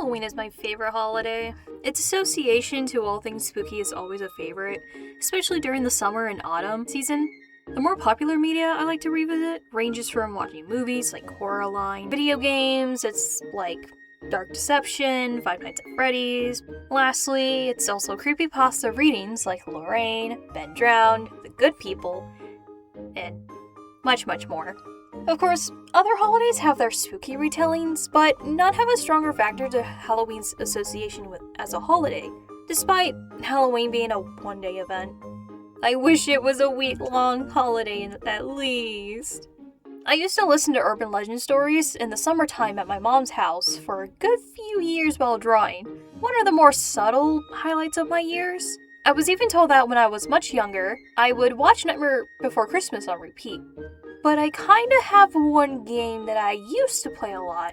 Halloween is my favorite holiday. Its association to all things spooky is always a favorite, especially during the summer and autumn season. The more popular media I like to revisit ranges from watching movies like Coraline, video games, it's like Dark Deception, Five Nights at Freddy's. Lastly, it's also creepypasta readings like Lorraine, Ben Drowned, The Good People, and much, much more. Of course, other holidays have their spooky retellings, but none have a stronger factor to Halloween's association with as a holiday, despite Halloween being a one-day event. I wish it was a week-long holiday at least. I used to listen to urban legend stories in the summertime at my mom's house for a good few years while drawing, one of the more subtle highlights of my years. I was even told that when I was much younger, I would watch Nightmare Before Christmas on repeat. But I kinda have one game that I used to play a lot.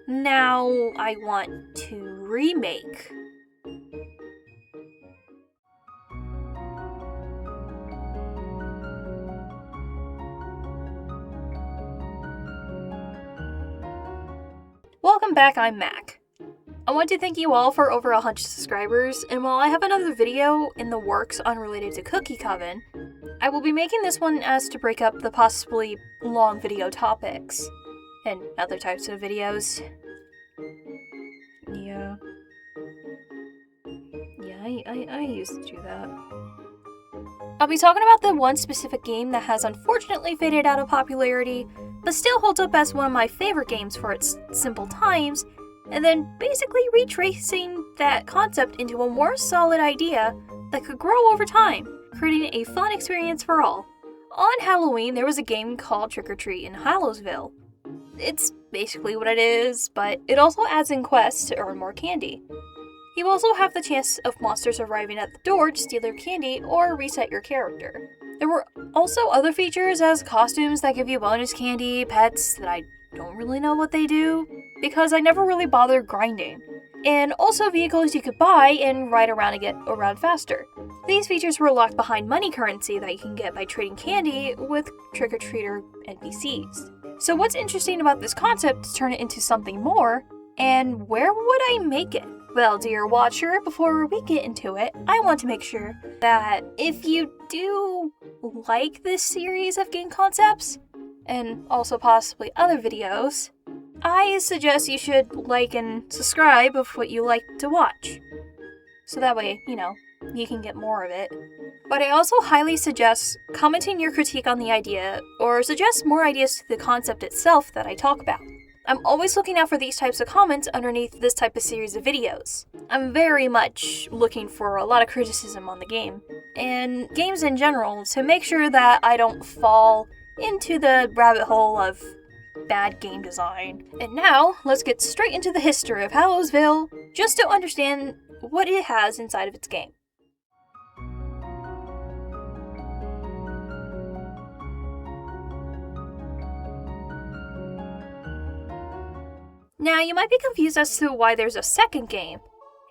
Now I want to remake. Welcome back, I'm Mac. I want to thank you all for over 100 subscribers, and while I have another video in the works unrelated to Cookie Coven, I will be making this one as to break up the possibly long video topics and other types of videos. Yeah, I used to do that. I'll be talking about the one specific game that has unfortunately faded out of popularity, but still holds up as one of my favorite games for its simple times, and then basically retracing that concept into a more solid idea that could grow over time, creating a fun experience for all. On Halloween, there was a game called Trick or Treat in Hallowsville. It's basically what it is, but it also adds in quests to earn more candy. You also have the chance of monsters arriving at the door to steal your candy or reset your character. There were also other features as costumes that give you bonus candy, pets that I don't really know what they do, because I never really bothered grinding, and also vehicles you could buy and ride around and get around faster. These features were locked behind money currency that you can get by trading candy with trick-or-treater NPCs. So what's interesting about this concept to turn it into something more, and where would I make it? Well, dear watcher, before we get into it, I want to make sure that if you do like this series of game concepts, and also possibly other videos, I suggest you should like and subscribe of what you like to watch. So that way, you can get more of it. But I also highly suggest commenting your critique on the idea, or suggest more ideas to the concept itself that I talk about. I'm always looking out for these types of comments underneath this type of series of videos. I'm very much looking for a lot of criticism on the game, and games in general, to make sure that I don't fall into the rabbit hole of bad game design. And now, let's get straight into the history of Hallowsville, just to understand what it has inside of its game. Now, you might be confused as to why there's a second game.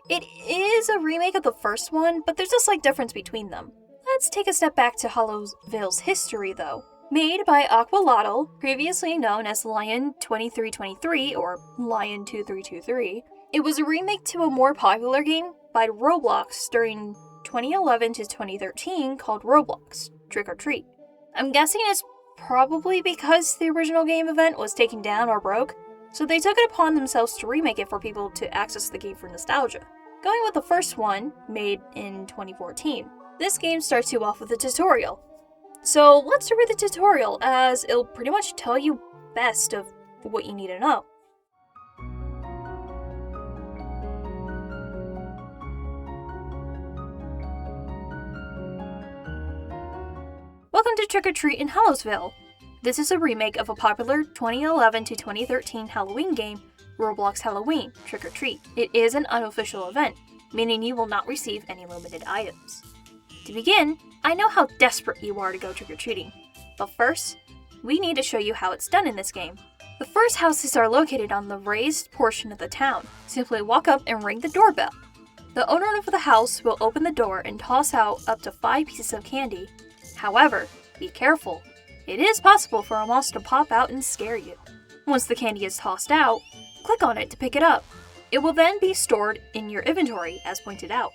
It is a remake of the first one, but there's a slight difference between them. Let's take a step back to Hallowsville's history, though. Made by Aqualotl, previously known as Lion 2323 or Lion 2323, it was a remake to a more popular game by Roblox during 2011 to 2013 called Roblox Trick or Treat. I'm guessing it's probably because the original game event was taken down or broke, so they took it upon themselves to remake it for people to access the game for nostalgia. Going with the first one, made in 2014, this game starts you off with a tutorial. So let's read the tutorial, as it'll pretty much tell you best of what you need to know. Welcome to Trick or Treat in Hallowsville. This is a remake of a popular 2011 to 2013 Halloween game, Roblox Halloween Trick or Treat. It is an unofficial event, meaning you will not receive any limited items. To begin, I know how desperate you are to go trick-or-treating, but first, we need to show you how it's done in this game. The first houses are located on the raised portion of the town. Simply walk up and ring the doorbell. The owner of the house will open the door and toss out up to 5 pieces of candy. However, be careful. It is possible for a monster to pop out and scare you. Once the candy is tossed out, click on it to pick it up. It will then be stored in your inventory, as pointed out.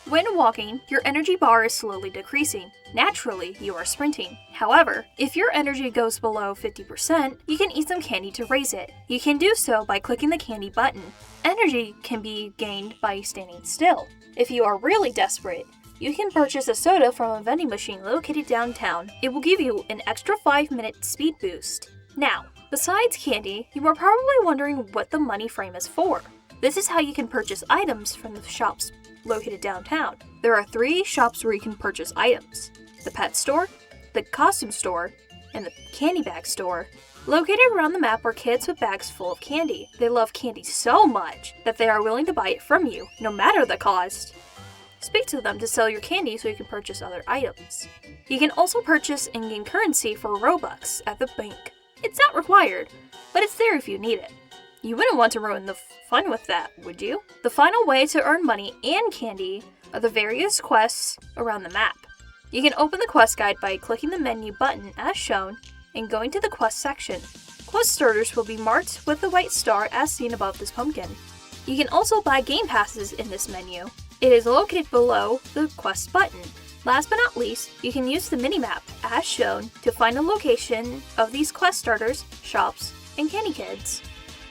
When walking, your energy bar is slowly decreasing. Naturally, you are sprinting. However, if your energy goes below 50%, you can eat some candy to raise it. You can do so by clicking the candy button. Energy can be gained by standing still. If you are really desperate, you can purchase a soda from a vending machine located downtown. It will give you an extra 5-minute speed boost. Now, besides candy, you are probably wondering what the money frame is for. This is how you can purchase items from the shops located downtown. There are 3 shops where you can purchase items: the pet store, the costume store, and the candy bag store. Located around the map are kids with bags full of candy. They love candy so much that they are willing to buy it from you, no matter the cost. Speak to them to sell your candy so you can purchase other items. You can also purchase in-game currency for Robux at the bank. It's not required, but it's there if you need it. You wouldn't want to ruin the fun with that, would you? The final way to earn money and candy are the various quests around the map. You can open the quest guide by clicking the menu button as shown and going to the quest section. Quest starters will be marked with the white star as seen above this pumpkin. You can also buy game passes in this menu. It is located below the quest button. Last but not least, you can use the minimap as shown to find the location of these quest starters, shops, and candy kids.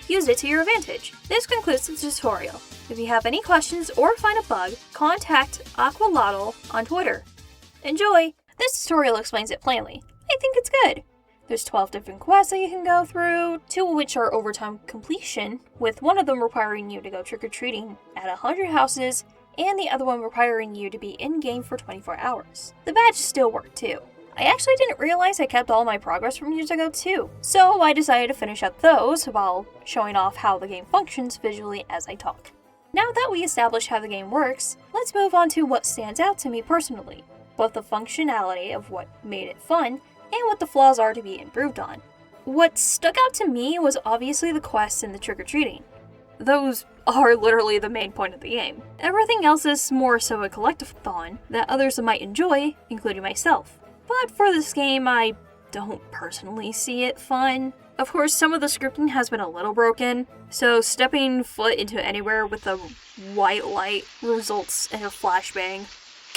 Use it to your advantage. This concludes the tutorial. If you have any questions or find a bug, contact Aqualotl on Twitter. Enjoy! This tutorial explains it plainly. I think it's good. There's 12 different quests that you can go through, 2 of which are overtime completion, with one of them requiring you to go trick-or-treating at 100 houses, and the other one requiring you to be in-game for 24 hours. The badge still work too. I actually didn't realize I kept all my progress from years ago too, so I decided to finish up those while showing off how the game functions visually as I talk. Now that we established how the game works, let's move on to what stands out to me personally, both the functionality of what made it fun and what the flaws are to be improved on. What stuck out to me was obviously the quests and the trick-or-treating. Those are literally the main point of the game. Everything else is more so a collectathon that others might enjoy, including myself. But for this game, I don't personally see it fun. Of course, some of the scripting has been a little broken, so stepping foot into anywhere with a white light results in a flashbang.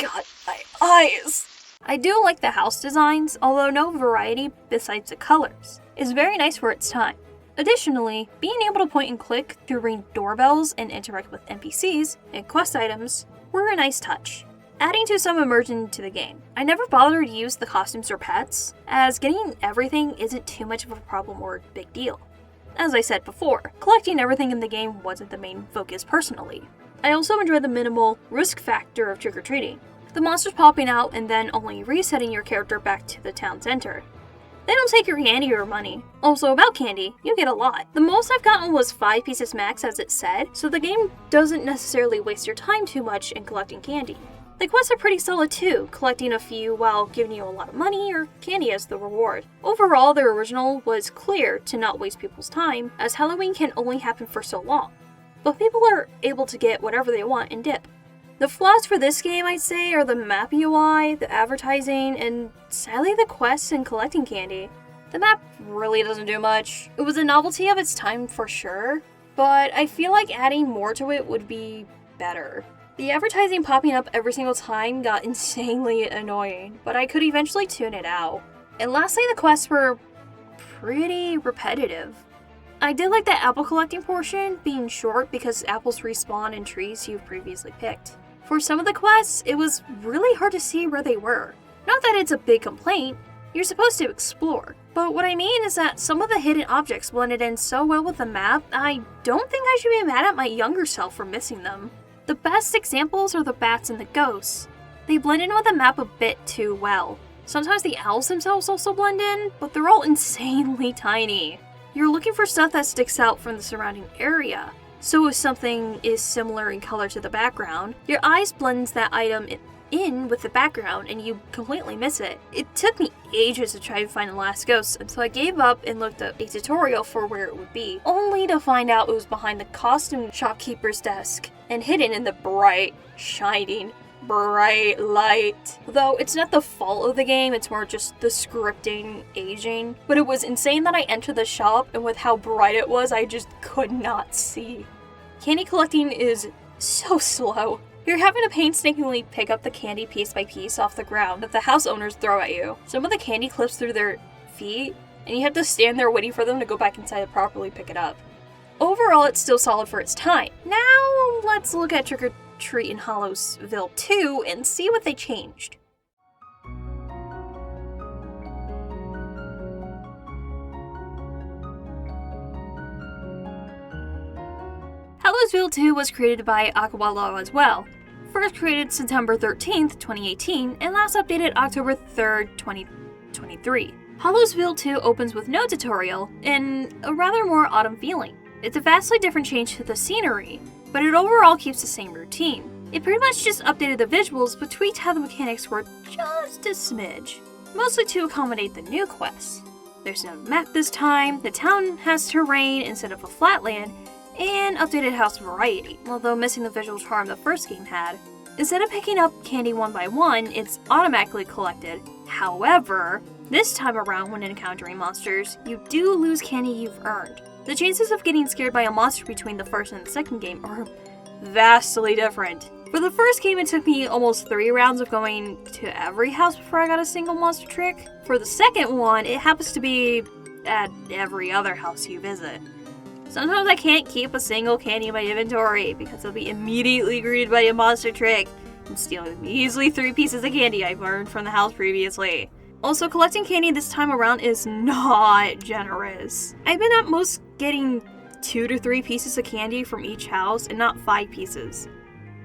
God, my eyes! I do like the house designs, although no variety besides the colors. It's very nice for its time. Additionally, being able to point and click to ring doorbells and interact with NPCs and quest items were a nice touch. Adding to some immersion to the game. I never bothered to use the costumes or pets, as getting everything isn't too much of a problem or big deal. As I said before, collecting everything in the game wasn't the main focus personally. I also enjoyed the minimal risk factor of trick-or-treating. The monsters popping out and then only resetting your character back to the town center. They don't take your candy or money. Also, about candy, you get a lot. The most I've gotten was 5 pieces max as it said, so the game doesn't necessarily waste your time too much in collecting candy. The quests are pretty solid too, collecting a few while giving you a lot of money or candy as the reward. Overall, the original was clear to not waste people's time, as Halloween can only happen for so long. But people are able to get whatever they want and dip. The flaws for this game, I'd say, are the map UI, the advertising, and sadly the quests and collecting candy. The map really doesn't do much. It was a novelty of its time for sure, but I feel like adding more to it would be better. The advertising popping up every single time got insanely annoying, but I could eventually tune it out. And lastly, the quests were pretty repetitive. I did like the apple collecting portion being short because apples respawn in trees you've previously picked. For some of the quests, it was really hard to see where they were. Not that it's a big complaint, you're supposed to explore. But what I mean is that some of the hidden objects blended in so well with the map, I don't think I should be mad at my younger self for missing them. The best examples are the bats and the ghosts. They blend in with the map a bit too well. Sometimes the owls themselves also blend in, but they're all insanely tiny. You're looking for stuff that sticks out from the surrounding area. So if something is similar in color to the background, your eyes blends that item in with the background and you completely miss it. It took me ages to try to find the last ghost until I gave up and looked up a tutorial for where it would be, only to find out it was behind the costume shopkeeper's desk and hidden in the bright, shining, bright light. Though it's not the fault of the game, it's more just the scripting aging. But it was insane that I entered the shop and with how bright it was, I just could not see. Candy collecting is so slow. You're having to painstakingly pick up the candy piece by piece off the ground that the house owners throw at you. Some of the candy clips through their feet, and you have to stand there waiting for them to go back inside to properly pick it up. Overall, it's still solid for its time. Now, let's look at Trick or Treat in Hallowsville 2 and see what they changed. Hallowsville 2 was created by Aqualaw as well. First created September 13th, 2018, and last updated October 3rd, 2023. Hallowsville 2 opens with no tutorial and a rather more autumn feeling. It's a vastly different change to the scenery, but it overall keeps the same routine. It pretty much just updated the visuals, but tweaked how the mechanics were just a smidge, mostly to accommodate the new quests. There's no map this time, the town has terrain instead of a flat land, and updated house variety, although missing the visual charm the first game had. Instead of picking up candy one by one, it's automatically collected. However, this time around when encountering monsters, you do lose candy you've earned. The chances of getting scared by a monster between the first and the second game are vastly different. For the first game, it took me almost 3 rounds of going to every house before I got a single monster trick. For the second one, it happens to be at every other house you visit. Sometimes I can't keep a single candy in my inventory because I'll be immediately greeted by a monster trick and stealing the measly 3 pieces of candy I've earned from the house previously. Also, collecting candy this time around is not generous. I've been at most getting 2 to 3 pieces of candy from each house and not 5 pieces.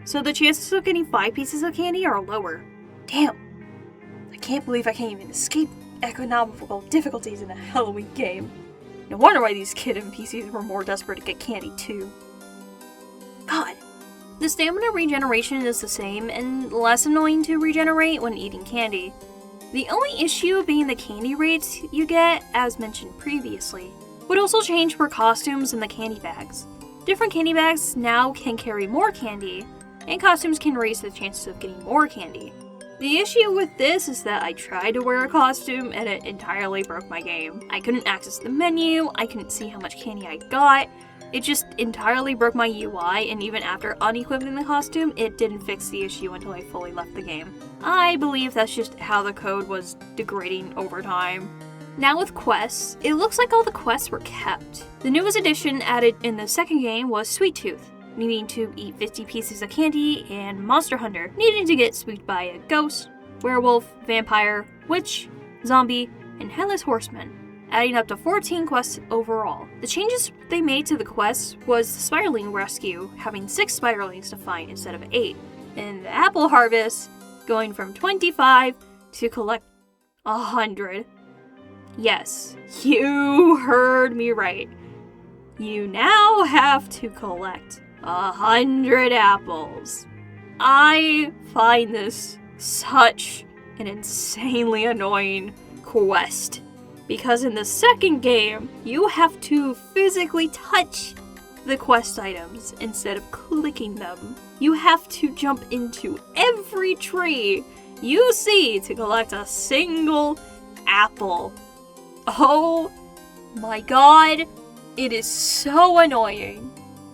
So the chances of getting 5 pieces of candy are lower. Damn. I can't believe I can't even escape economical difficulties in a Halloween game. No wonder why these kid NPCs were more desperate to get candy too. God. The stamina regeneration is the same and less annoying to regenerate when eating candy. The only issue being the candy rates you get, as mentioned previously, would also change for costumes and the candy bags. Different candy bags now can carry more candy, and costumes can raise the chances of getting more candy. The issue with this is that I tried to wear a costume and it entirely broke my game. I couldn't access the menu, I couldn't see how much candy I got, it just entirely broke my UI, and even after unequipping the costume, it didn't fix the issue until I fully left the game. I believe that's just how the code was degrading over time. Now with quests, it looks like all the quests were kept. The newest addition added in the second game was Sweet Tooth, needing to eat 50 pieces of candy, and Monster Hunter, needing to get spooked by a ghost, werewolf, vampire, witch, zombie, and headless horseman, adding up to 14 quests overall. The changes they made to the quests was the Spiraling Rescue, having 6 Spiralings to find instead of 8, and the Apple Harvest going from 25 to collect 100. Yes, you heard me right. You now have to collect 100 apples. I find this such an insanely annoying quest, because in the second game, you have to physically touch the quest items instead of clicking them. You have to jump into every tree you see to collect a single apple. Oh my god, it is so annoying.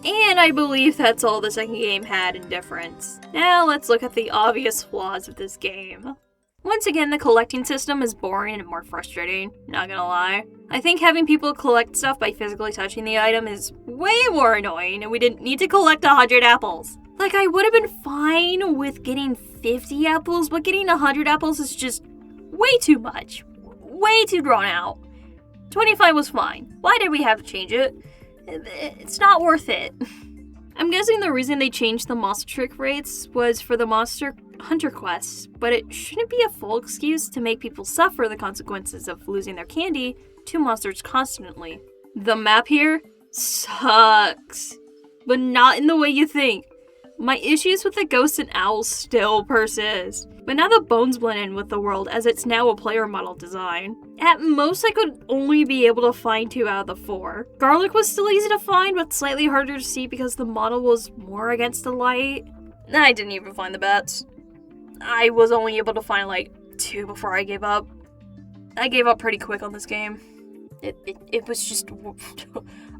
And I believe that's all the second game had in difference. Now let's look at the obvious flaws of this game. Once again, the collecting system is boring and more frustrating, not gonna lie. I think having people collect stuff by physically touching the item is way more annoying, and we didn't need to collect 100 apples. Like, I would have been fine with getting 50 apples, but getting 100 apples is just way too much. Way too drawn out. 25 was fine. Why did we have to change it? It's not worth it. I'm guessing the reason they changed the monster trick rates was for the monster hunter quests, but it shouldn't be a full excuse to make people suffer the consequences of losing their candy to monsters constantly. The map here sucks, but not in the way you think. My issues with the ghosts and owls still persist, but now the bones blend in with the world as it's now a player model design. At most, I could only be able to find 2 out of the 4. Garlic was still easy to find, but slightly harder to see because the model was more against the light. I didn't even find the bats. I was only able to find like 2 before I gave up. I gave up pretty quick on this game. It was just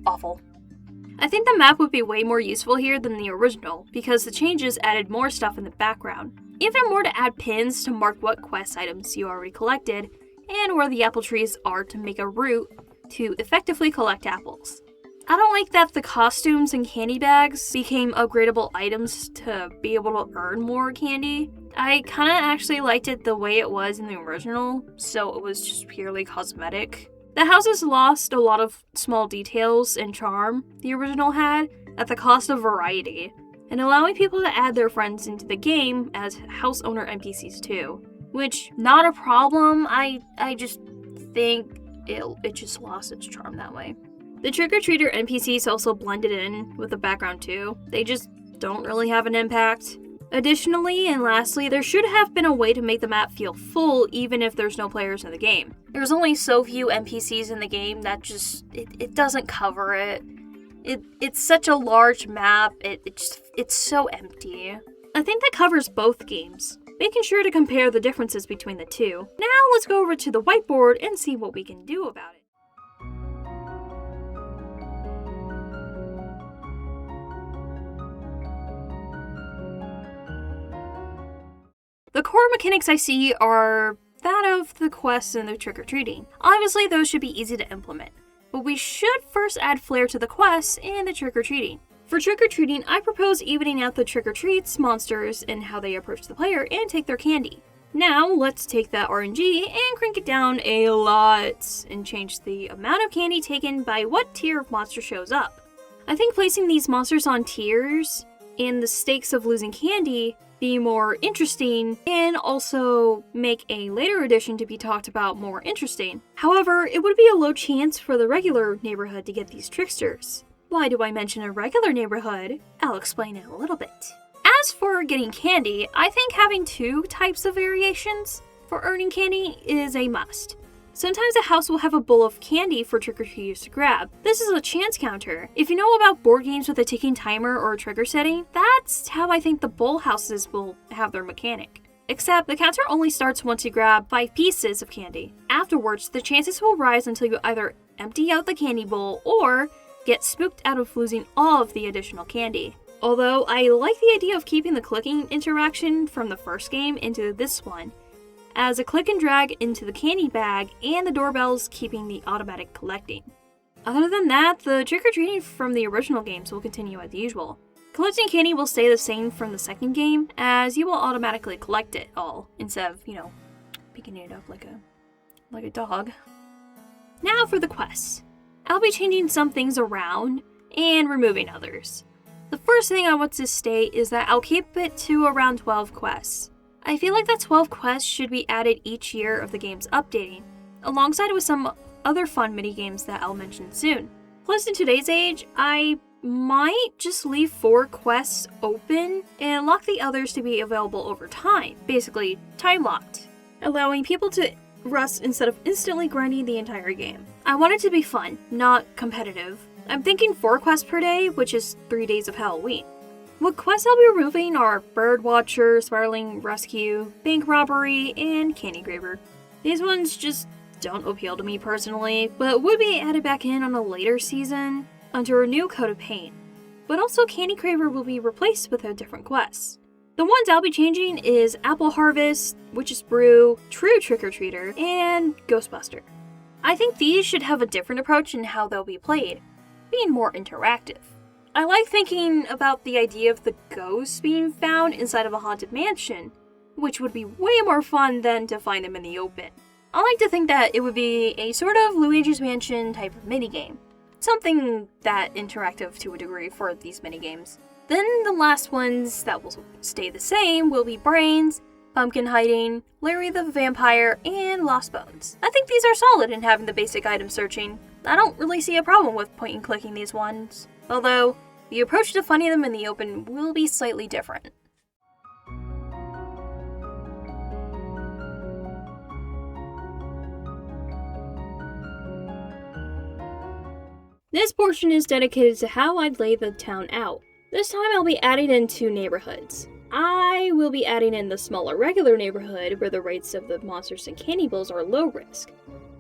awful. I think the map would be way more useful here than the original, because the changes added more stuff in the background. Even more to add pins to mark what quest items you already collected, and where the apple trees are to make a route to effectively collect apples. I don't like that the costumes and candy bags became upgradable items to be able to earn more candy. I kinda actually liked it the way it was in the original, so it was just purely cosmetic. The houses lost a lot of small details and charm the original had at the cost of variety, and allowing people to add their friends into the game as house owner NPCs too. Which, not a problem, I just think it just lost its charm that way. The trick-or-treater NPCs also blended in with the background too. They just don't really have an impact. Additionally, and lastly, there should have been a way to make the map feel full even if there's no players in the game. There's only so few NPCs in the game that just, it doesn't cover it. It's such a large map, it's so empty. I think that covers both games, making sure to compare the differences between the two. Now let's go over to the whiteboard and see what we can do about it. The core mechanics I see are that of the quests and the trick-or-treating. Obviously, those should be easy to implement, but we should first add flair to the quests and the trick-or-treating. For trick-or-treating, I propose evening out the trick-or-treats, monsters, and how they approach the player and take their candy. Now, let's take that RNG and crank it down a lot and change the amount of candy taken by what tier of monster shows up. I think placing these monsters on tiers and the stakes of losing candy be more interesting, and also make a later edition to be talked about more interesting. However, it would be a low chance for the regular neighborhood to get these tricksters. Why do I mention a regular neighborhood? I'll explain in a little bit. As for getting candy, I think having 2 types of variations for earning candy is a must. Sometimes a house will have a bowl of candy for trick-or-treaters to grab. This is a chance counter. If you know about board games with a ticking timer or a trigger setting, that's how I think the bowl houses will have their mechanic. Except the counter only starts once you grab 5 pieces of candy. Afterwards, the chances will rise until you either empty out the candy bowl or get spooked out of losing all of the additional candy. Although I like the idea of keeping the clicking interaction from the first game into this one, as a click and drag into the candy bag and the doorbells keeping the automatic collecting. Other than that, the trick-or-treating from the original games will continue as usual. Collecting candy will stay the same from the second game, as you will automatically collect it all, instead of, picking it up like a dog. Now for the quests. I'll be changing some things around and removing others. The first thing I want to state is that I'll keep it to around 12 quests. I feel like that 12 quests should be added each year of the game's updating, alongside with some other fun minigames that I'll mention soon. Plus, in today's age, I might just leave 4 quests open and lock the others to be available over time, basically time-locked, allowing people to rest instead of instantly grinding the entire game. I want it to be fun, not competitive. I'm thinking 4 quests per day, which is 3 days of Halloween. What quests I'll be removing are Birdwatcher, Spiraling Rescue, Bank Robbery, and Candy Graver. These ones just don't appeal to me personally, but would be added back in on a later season under a new coat of paint. But also Candy Graver will be replaced with a different quest. The ones I'll be changing is Apple Harvest, Witch's Brew, True Trick-or-Treater, and Ghostbuster. I think these should have a different approach in how they'll be played, being more interactive. I like thinking about the idea of the ghosts being found inside of a haunted mansion, which would be way more fun than to find them in the open. I like to think that it would be a sort of Luigi's Mansion type of minigame. Something that interactive to a degree for these minigames. Then the last ones that will stay the same will be Brains, Pumpkin Hiding, Larry the Vampire, and Lost Bones. I think these are solid in having the basic item searching. I don't really see a problem with point and clicking these ones, although the approach to finding them in the open will be slightly different. This portion is dedicated to how I'd lay the town out. This time I'll be adding in 2 neighborhoods. I will be adding in the smaller regular neighborhood where the rates of the monsters and cannibals are low risk,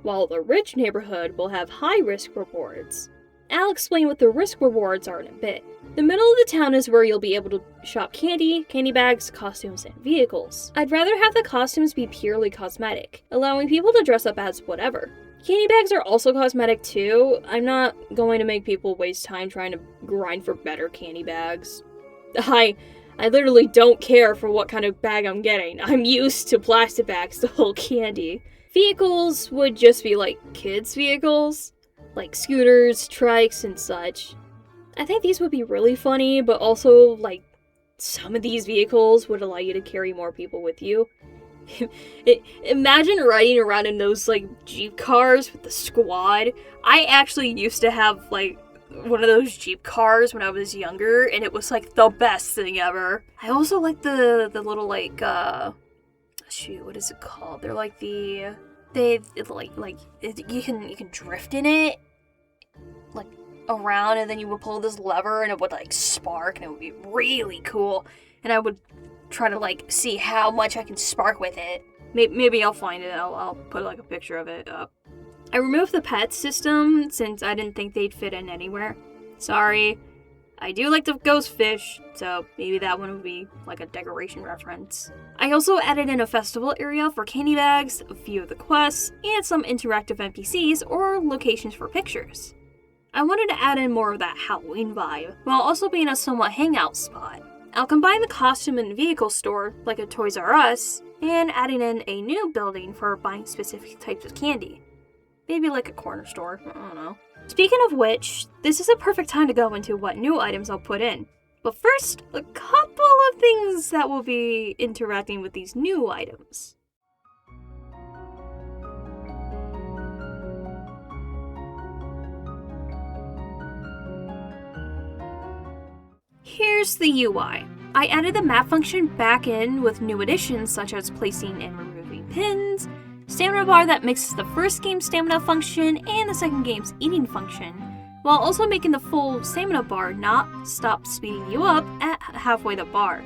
while the rich neighborhood will have high risk rewards. I'll explain what the risk rewards are in a bit. The middle of the town is where you'll be able to shop candy, candy bags, costumes, and vehicles. I'd rather have the costumes be purely cosmetic, allowing people to dress up as whatever. Candy bags are also cosmetic too. I'm not going to make people waste time trying to grind for better candy bags. I literally don't care for what kind of bag I'm getting. I'm used to plastic bags to hold candy. Vehicles would just be like kids' vehicles, like scooters, trikes, and such. I think these would be really funny, but also, like, some of these vehicles would allow you to carry more people with you. Imagine riding around in those, like, Jeep cars with the squad. I actually used to have, like, one of those Jeep cars when I was younger, and it was, like, the best thing ever. I also like the little, like, shoot, what is it called? They're like you can drift in it, like, around, and then you would pull this lever and it would like spark, and it would be really cool, and I would try to like see how much I can spark with it. Maybe I'll find it. I'll put like a picture of it up. I removed the pet system since I didn't think they'd fit in anywhere. Sorry. I do like the ghost fish, so maybe that one would be like a decoration reference. I also added in a festival area for candy bags, a few of the quests, and some interactive NPCs or locations for pictures. I wanted to add in more of that Halloween vibe, while also being a somewhat hangout spot. I'll combine the costume and vehicle store, like a Toys R Us, and adding in a new building for buying specific types of candy. Maybe like a corner store, I don't know. Speaking of which, this is a perfect time to go into what new items I'll put in. But first, a couple of things that will be interacting with these new items. Here's the UI. I added the map function back in with new additions such as placing and removing pins, stamina bar that mixes the first game's stamina function and the second game's eating function, while also making the full stamina bar not stop speeding you up at halfway the bar.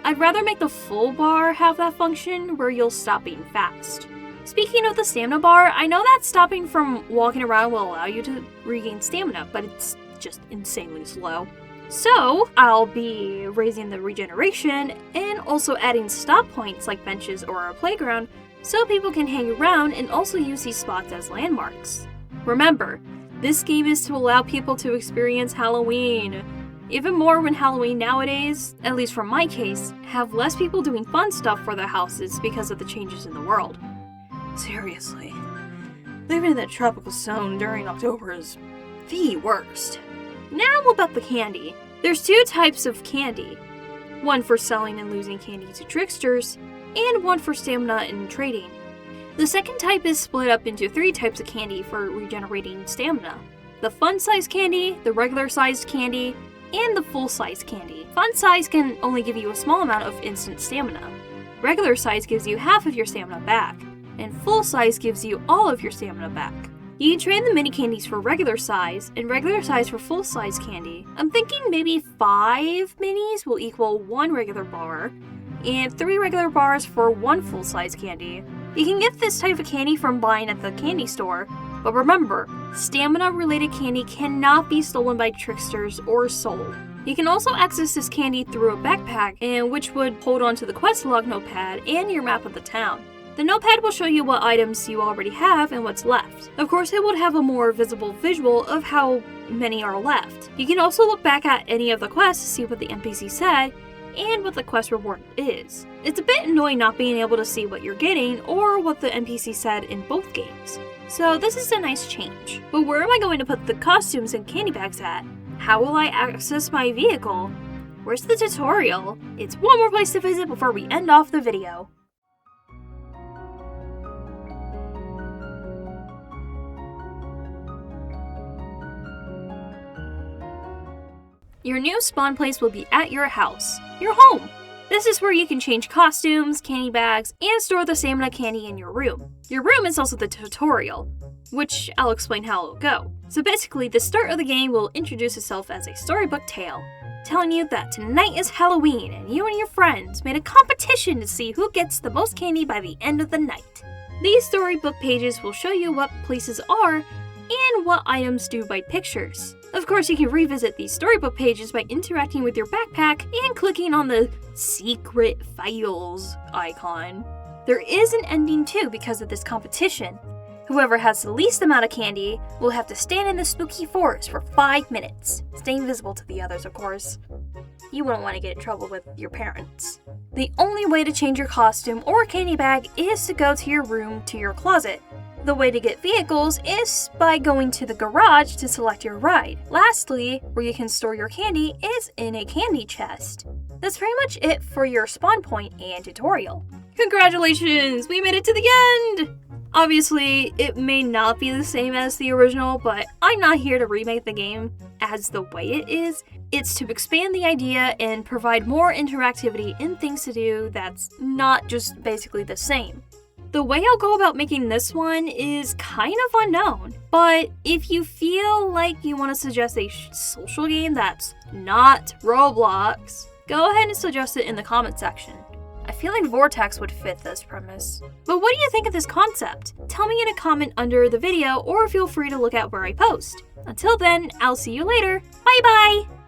I'd rather make the full bar have that function where you'll stop being fast. Speaking of the stamina bar, I know that stopping from walking around will allow you to regain stamina, but it's just insanely slow. So, I'll be raising the regeneration and also adding stop points like benches or a playground so people can hang around and also use these spots as landmarks. Remember, this game is to allow people to experience Halloween. Even more when Halloween nowadays, at least for my case, have less people doing fun stuff for their houses because of the changes in the world. Seriously, living in the tropical zone during October is the worst. Now about the candy. There's two types of candy. One for selling and losing candy to tricksters, and one for stamina and trading. The second type is split up into three types of candy for regenerating stamina. The fun-sized candy, the regular-sized candy, and the full-size candy. Fun size can only give you a small amount of instant stamina. Regular size gives you half of your stamina back, and full size gives you all of your stamina back. You can trade the mini candies for regular size, and regular size for full size candy. I'm thinking maybe 5 minis will equal 1 regular bar, and 3 regular bars for 1 full size candy. You can get this type of candy from buying at the candy store, but remember, stamina related candy cannot be stolen by tricksters or sold. You can also access this candy through a backpack, and which would hold onto the quest log notepad and your map of the town. The notepad will show you what items you already have and what's left. Of course, it would have a more visible visual of how many are left. You can also look back at any of the quests to see what the NPC said and what the quest reward is. It's a bit annoying not being able to see what you're getting or what the NPC said in both games. So this is a nice change. But where am I going to put the costumes and candy bags at? How will I access my vehicle? Where's the tutorial? It's one more place to visit before we end off the video. Your new spawn place will be at your house, your home. This is where you can change costumes, candy bags, and store the stamina candy in your room. Your room is also the tutorial, which I'll explain how it'll go. So basically, the start of the game will introduce itself as a storybook tale, telling you that tonight is Halloween and you and your friends made a competition to see who gets the most candy by the end of the night. These storybook pages will show you what places are and what items do by pictures. Of course, you can revisit these storybook pages by interacting with your backpack and clicking on the Secret Files icon. There is an ending too because of this competition. Whoever has the least amount of candy will have to stand in the spooky forest for 5 minutes, staying visible to the others, of course. You wouldn't want to get in trouble with your parents. The only way to change your costume or candy bag is to go to your room to your closet. The way to get vehicles is by going to the garage to select your ride. Lastly, where you can store your candy is in a candy chest. That's pretty much it for your spawn point and tutorial. Congratulations! We made it to the end! Obviously, it may not be the same as the original, but I'm not here to remake the game as the way it is. It's to expand the idea and provide more interactivity and things to do that's not just basically the same. The way I'll go about making this one is kind of unknown, but if you feel like you want to suggest a social game that's not Roblox, go ahead and suggest it in the comment section. I feel like Vortex would fit this premise. But what do you think of this concept? Tell me in a comment under the video or feel free to look at where I post. Until then, I'll see you later. Bye bye!